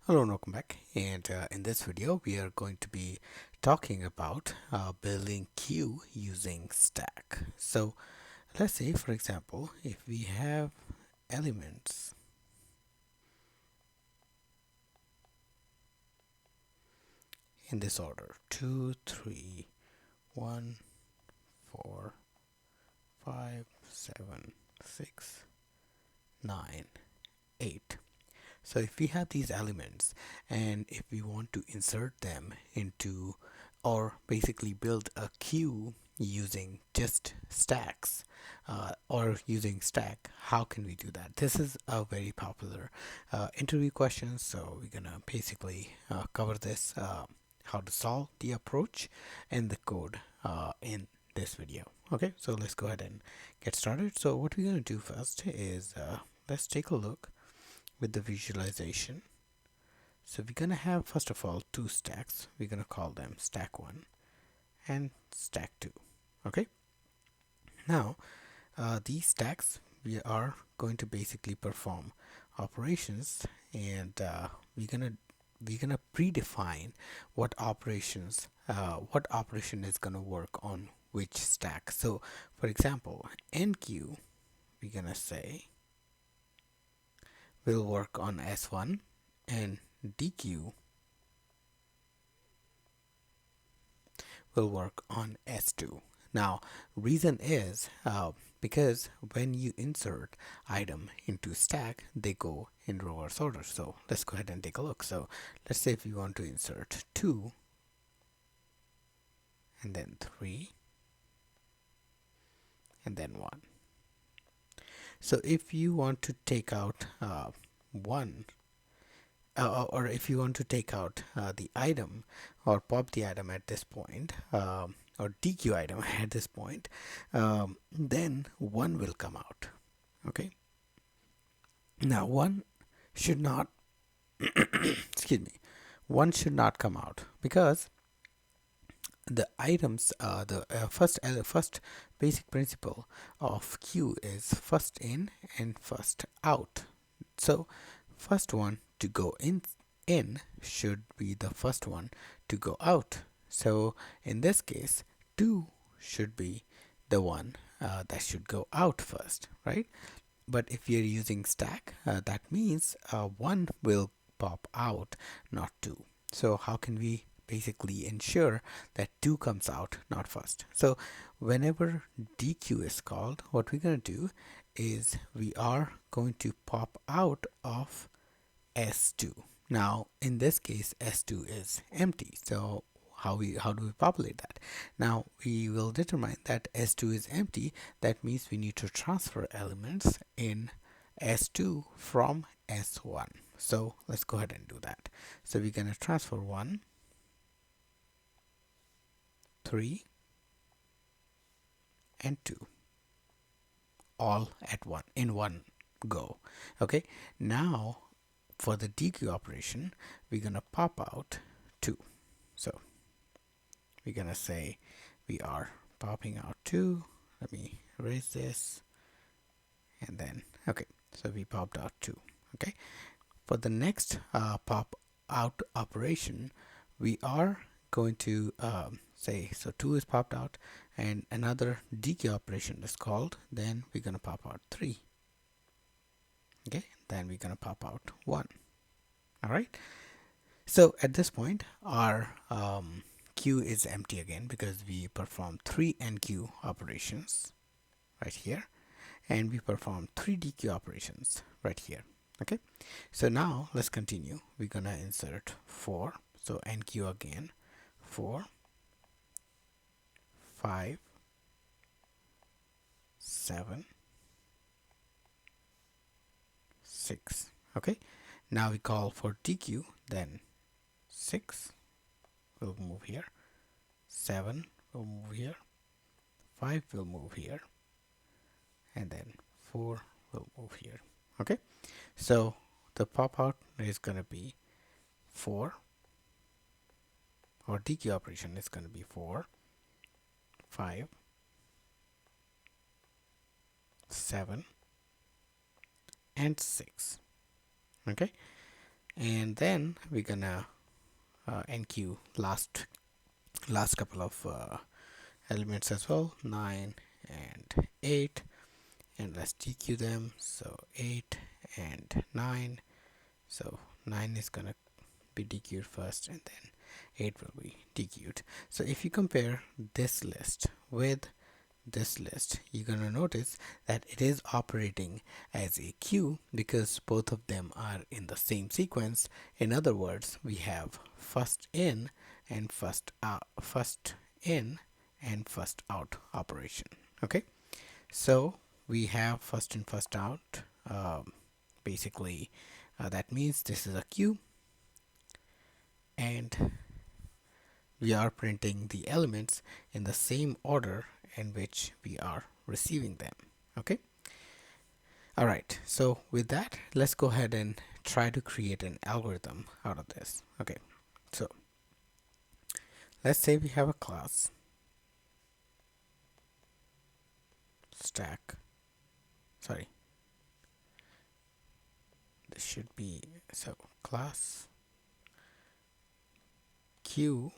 Hello and welcome back. And in this video, we are going to be talking about building queue using stack. So let's say, for example, if we have elements in this order 2, 3, 1, 4, 5, 7, 6, 9, 8. So if we have these elements and if we want to insert them into or basically build a queue using just stacks or using stack, how can we do that? This is a very popular interview question, so we're gonna basically cover this, how to solve the approach and the code in this video. Okay, so let's go ahead and get started. So what we're gonna do first is let's take a look with the visualization. So we're gonna have first of all two stacks. We're gonna call them stack 1 and stack 2. Okay, now these stacks, we are going to basically perform operations, and we're gonna predefine what operation is gonna work on which stack. So for example, nq, we're gonna say will work on S1 and DQ will work on S2. Now, reason is because when you insert item into stack, they go in reverse order. So let's go ahead and take a look. So let's say if you want to insert 2 and then 3 and then 1. So if you want to take out 1 or if you want to take out the item or pop the item at this point, or DQ item at this point, then 1 will come out. Okay, now 1 should not excuse me, 1 should not come out because the items, the first basic principle of queue is first in and first out. So first one to go in should be the first one to go out. So in this case, 2 should be the one that should go out first, right? But if you're using stack, that means 1 will pop out, not 2. So how can we basically ensure that 2 comes out, not first? So whenever DQ is called, what we're going to do is we are going to pop out of S2. Now in this case, S2 is empty. So how do we populate that? Now we will determine that S2 is empty. That means we need to transfer elements in S2 from S1. So let's go ahead and do that. So we're going to transfer 1, 3, and 2 all at one go. Okay, now for the DQ operation, we're going to pop out 2. So we're going to say we are popping out 2. Let me erase this. And then, okay, so we popped out 2. Okay, for the next pop out operation, we are going to say, so 2 is popped out and another DQ operation is called, then we're going to pop out 3. Okay, then we're going to pop out 1. All right, so at this point our queue is empty again because we performed 3 NQ operations right here and we performed 3 DQ operations right here. Okay, so now let's continue. We're gonna insert 4, so NQ again, 4, 5, 7, 6. Okay, now we call for DQ, then 6 will move here, 7 will move here, 5 will move here, and then 4 will move here. Okay, so the pop out is going to be 4, or DQ operation is going to be 4, 5, 7, and 6. Okay, and then we're gonna enqueue last couple of elements as well, 9 and 8, and let's dequeue them. So 8 and 9, so 9 is gonna be dequeued first, and then 8 will be dequeued. So if you compare this list with this list, you're going to notice that it is operating as a queue because both of them are in the same sequence. In other words, we have first in and first out, operation. Okay, so we have first in first out. Basically, that means this is a queue, and we are printing the elements in the same order in which we are receiving them. Okay. All right. So with that, let's go ahead and try to create an algorithm out of this. Okay. So let's say we have a class stack. Sorry. This should be so class queue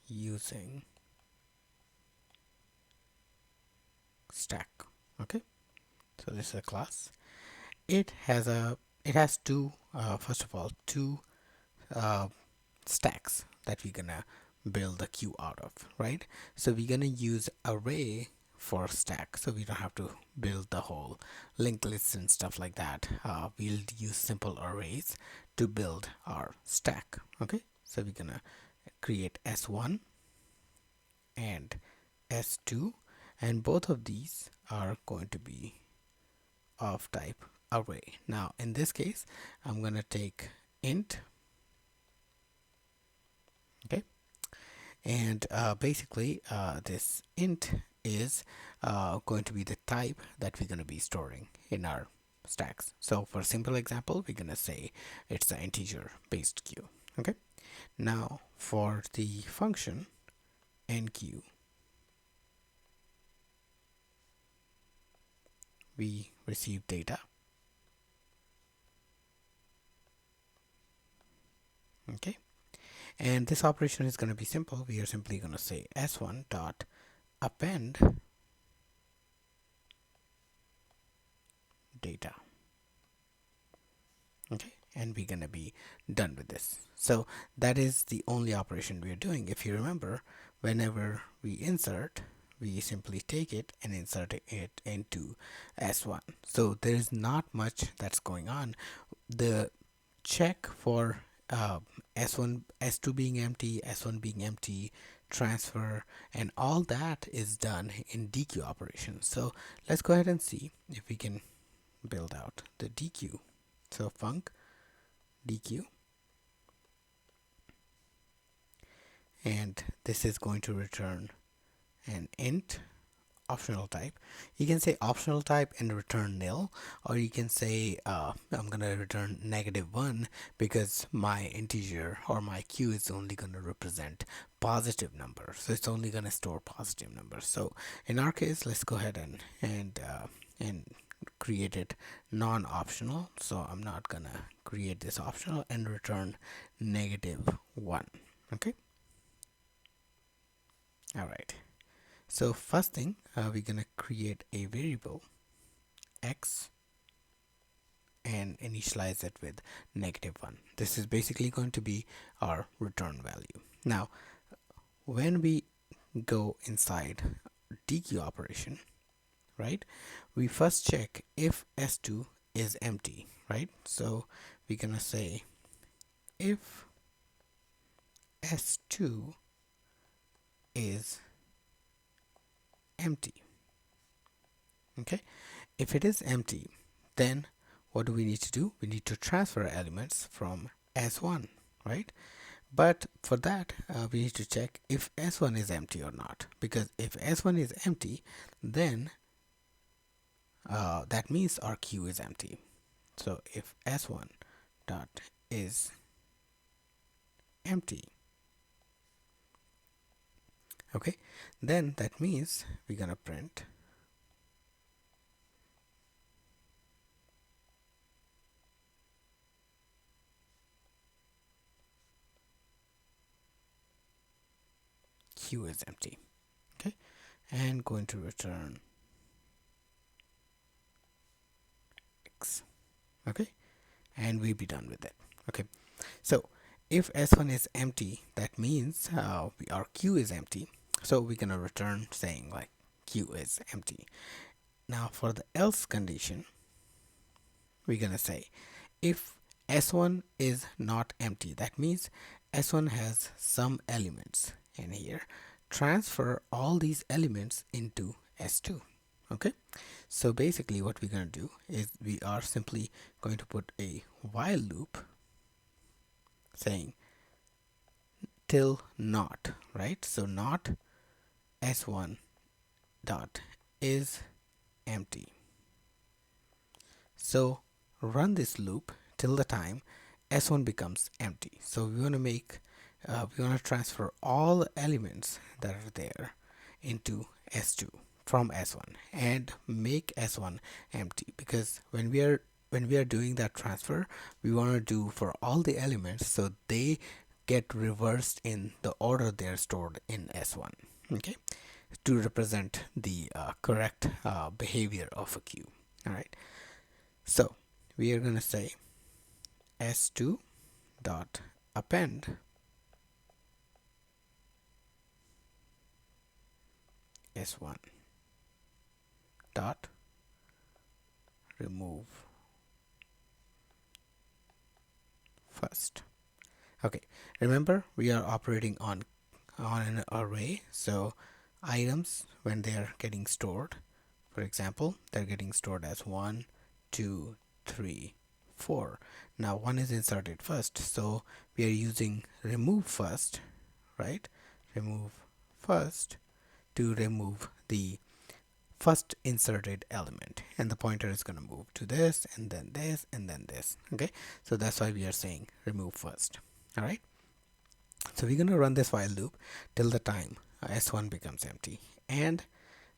using stack. Okay. So this is a class. It has two first of all two stacks that we're gonna build the queue out of, right? So we're gonna use array for stack, so we don't have to build the whole linked lists and stuff like that. We'll use simple arrays to build our stack. Okay, so we're gonna create s1 and s2, and both of these are going to be of type array. Now in this case, I'm gonna take int. Okay, and basically this int is going to be the type that we're going to be storing in our stacks. So for a simple example, we're going to say it's the integer based queue. Okay, now for the function enqueue, we receive data. Okay, and this operation is going to be simple. We are simply going to say s1 dot append data. Okay, and we're going to be done with this. So that is the only operation we are doing. If you remember, whenever we insert, we simply take it and insert it into s1. So there is not much that's going on. The check for s1 s2 being empty, s1 being empty, transfer, and all that is done in dequeue operations. So let's go ahead and see if we can build out the dequeue. So func dequeue, and this is going to return an int optional type. You can say optional type and return nil, or you can say I'm gonna return -1 because my integer or my queue is only going to represent positive numbers, so it's only going to store positive numbers. So in our case, let's go ahead and create it non-optional. So I'm not gonna create this optional and return -1. Okay, all right. So first thing, we're gonna create a variable x and initialize it with -1. This is basically going to be our return value. Now when we go inside dequeue operation, right, we first check if s2 is empty, right? So we're gonna say if s2 is empty. Okay, if it is empty, then what do we need to do? We need to transfer elements from s1, right? But for that, we need to check if s1 is empty or not, because if s1 is empty, then that means our queue is empty. So if s1 dot is empty, okay, then that means we're gonna print q is empty. Okay, and going to return x. Okay, and we'll be done with it. Okay, so if s1 is empty, that means our q is empty, so we're gonna return saying like q is empty. Now for the else condition, we're gonna say if s1 is not empty, that means s1 has some elements in here, transfer all these elements into s2. Okay, so basically what we're going to do is we are simply going to put a while loop saying till not, right? So not s1 dot is empty. So run this loop till the time s1 becomes empty. So we want to we want to transfer all the elements that are there into s2 from s1 and make s1 empty, because when we are doing that transfer, we want to do for all the elements so they get reversed in the order they're stored in s1. Okay, to represent the correct behavior of a queue. All right, so we are going to say s2 dot append s1 dot remove first. Okay, remember we are operating on an array, so items, when they are getting stored, for example, they're getting stored as 1, 2, 3, 4. Now 1 is inserted first, so we are using remove first, right? Remove first to remove the first inserted element, and the pointer is going to move to this and then this and then this. Okay, so that's why we are saying remove first. All right, so we're going to run this while loop till the time s1 becomes empty, and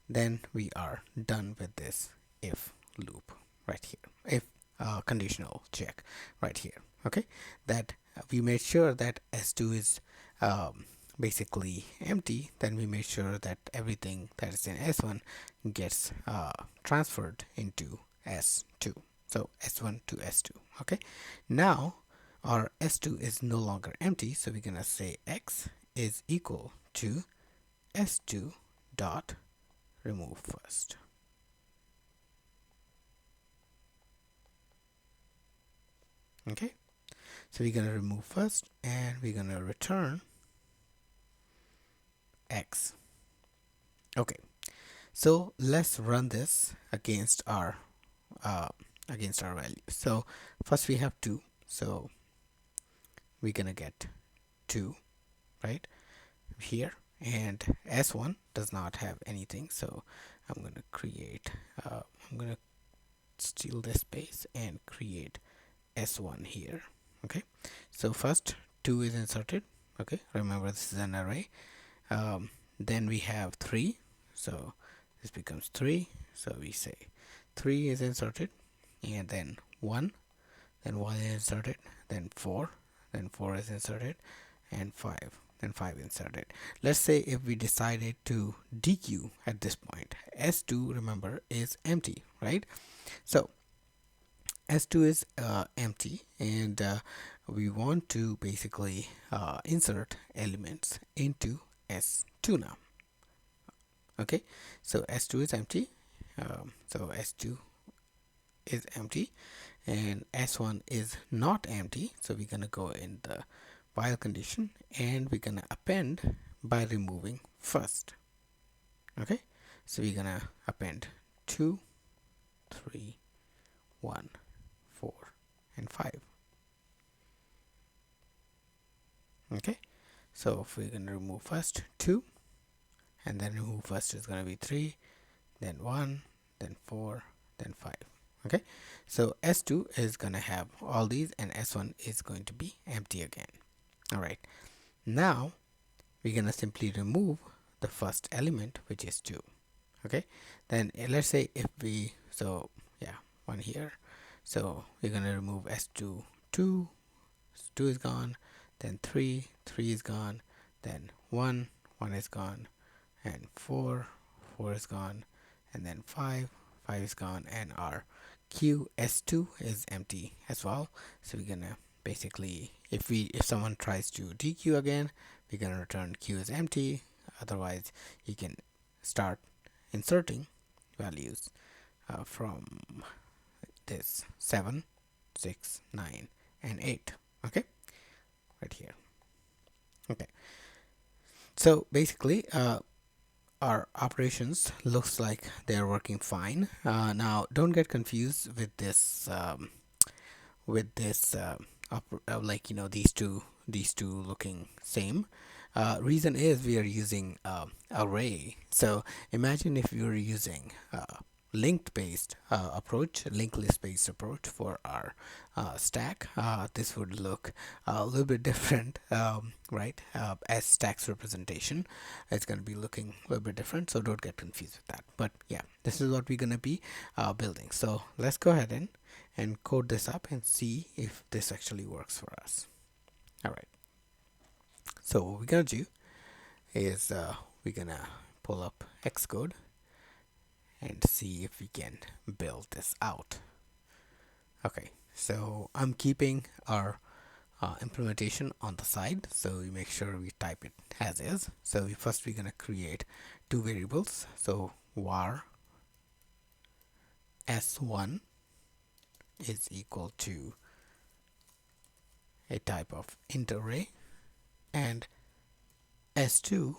then we are done with this if loop right here, if conditional check right here. Okay, that we made sure that s2 is basically empty, then we made sure that everything that is in s1 gets transferred into s2, so s1 to s2. Okay, now our s2 is no longer empty, so we're gonna say x is equal to s2 dot remove first. Okay, so we're gonna remove first and we're gonna return x. Okay, so let's run this against our value. So first we have 2, so we're gonna get 2 right here, and s1 does not have anything, so I'm gonna create I'm gonna steal this space and create s1 here. Okay, so first 2 is inserted. Okay, remember this is an array. Then we have 3, so this becomes 3, so we say 3 is inserted, and then 1 is inserted, then 4 is inserted, and 5 inserted. Let's say if we decided to dequeue at this point, s2, remember, is empty, right? So s2 is empty, and we want to basically insert elements into s2 now. Okay, so s2 is empty, so s2 is empty and s1 is not empty, so we're gonna go in the while condition and we're gonna append by removing first. Okay, so we're gonna append 2, 3, 1, 4 and 5. Okay, so if we're gonna remove first 2, and then remove first is gonna be 3, then 1, then 4, then 5. Okay, so s2 is gonna have all these and s1 is going to be empty again. All right, now we're gonna simply remove the first element, which is 2. Okay, then let's say if we, so yeah, 1 here, so we're gonna remove s2, 2 is gone, then 3 is gone, then 1 1 is gone, and 4 is gone, and then 5 is gone, and our queue S2 is empty as well. So we're gonna basically, if someone tries to dequeue again, we're gonna return queue is empty. Otherwise, you can start inserting values from this 7, 6, 9, and 8. Okay, right here. Okay, so basically our operations looks like they're working fine. Now don't get confused with this like, you know, these two looking same. Reason is we are using array. So imagine if we were using linked based approach, linked list based approach for our stack. This would look a little bit different, right? As stacks representation, it's going to be looking a little bit different. So don't get confused with that. But yeah, this is what we're going to be building. So let's go ahead and code this up and see if this actually works for us. All right. So what we're gonna do is we're gonna pull up Xcode and see if we can build this out. Okay, so I'm keeping our implementation on the side, so we make sure we type it as is. So we're gonna create two variables. So var s1 is equal to a type of int array, and s2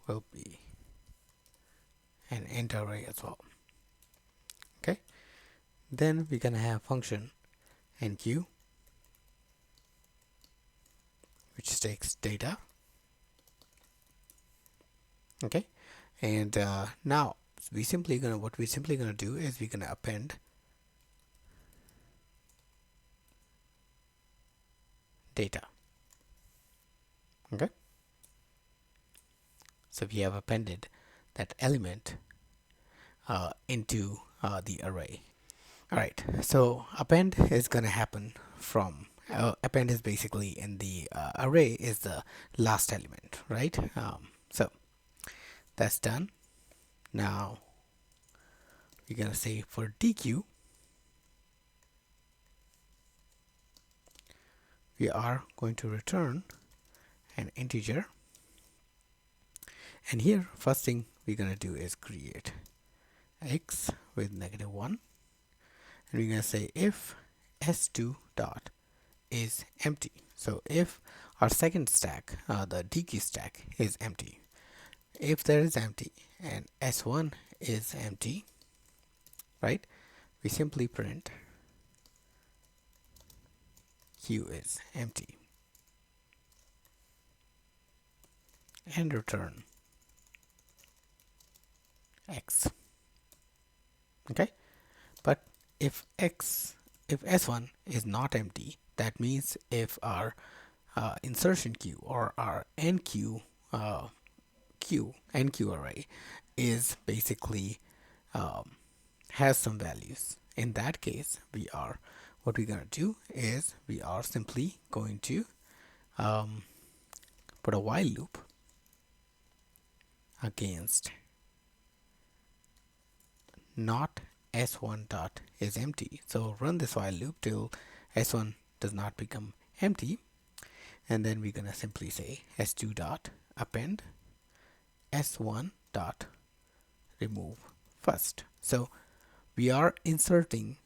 will be an int array as well. Okay, then we're gonna have function enqueue, which takes data. Okay, and now what we're simply gonna do is we're gonna append data. Okay, so we have appended that element into the array. All right, so append is going to happen from append is basically in the array is the last element, right? So that's done. Now we're going to say for dequeue, we are going to return an integer, and here first thing we're going to do is create x with -1, and we're going to say if s2 dot is empty. So if our second stack, the dequeue stack, is empty, if there is empty and s1 is empty, right, we simply print queue is empty and return x. Okay, but if s1 is not empty, that means if our insertion queue or our enqueue array is basically has some values, in that case what we're going to do is we are simply going to put a while loop against not s1 dot is empty. So run this while loop till s1 does not become empty, and then we're gonna simply say s2 dot append s1 dot remove first. So we are inserting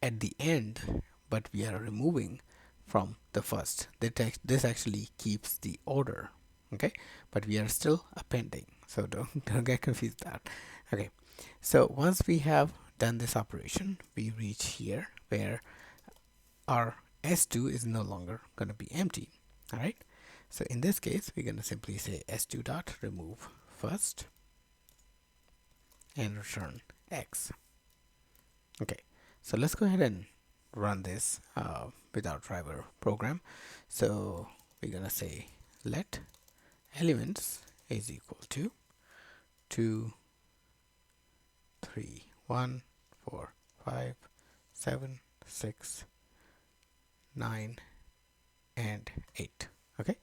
at the end, but we are removing from the first. This actually keeps the order, okay, but we are still appending, so don't get confused with that. Okay, so once we have done this operation, we reach here where our s2 is no longer going to be empty. All right, so in this case we're going to simply say s2 dot remove first and return x. Okay, so let's go ahead and run this with our driver program. So we're going to say let elements is equal to 2, 3, 1, 4, 5, 7, 6, 9, and 8. Okay,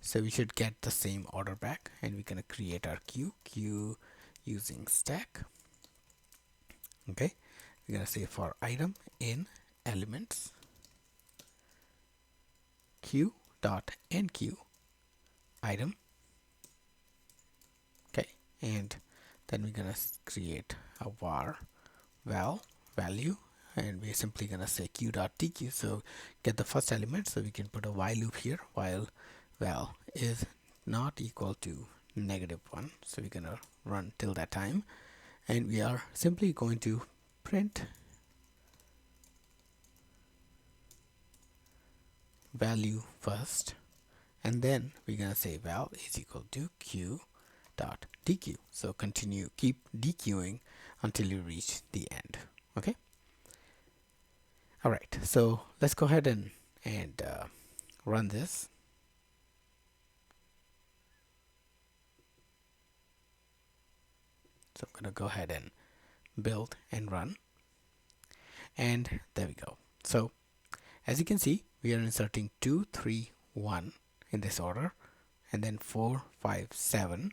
So we should get the same order back, and we're gonna create our queue using stack. Okay, we're gonna say for item in elements queue dot enqueue item. Okay, and then we're gonna create a val value, and we're simply gonna say queue.tq. So get the first element, so we can put a while loop here while val is not equal to -1. So we're gonna run till that time, and we are simply going to print value first, and then we're gonna say val is equal to queue dot dequeue. So continue, keep dequeuing until you reach the end. Okay. All right. So let's go ahead and run this. So I'm gonna go ahead and build and run, and there we go. So as you can see, we are inserting 2, 3, 1 in this order, and then 4, 5, 7,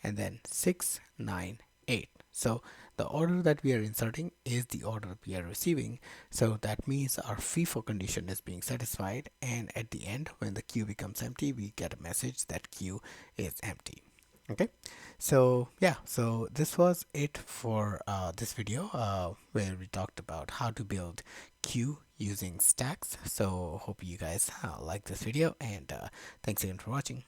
and then 6, 9, 8. So the order that we are inserting is the order we are receiving. So that means our FIFO condition is being satisfied, and at the end, when the queue becomes empty, we get a message that queue is empty. Okay, so yeah, so this was it for this video where we talked about how to build queue using stacks. So hope you guys like this video, and thanks again for watching.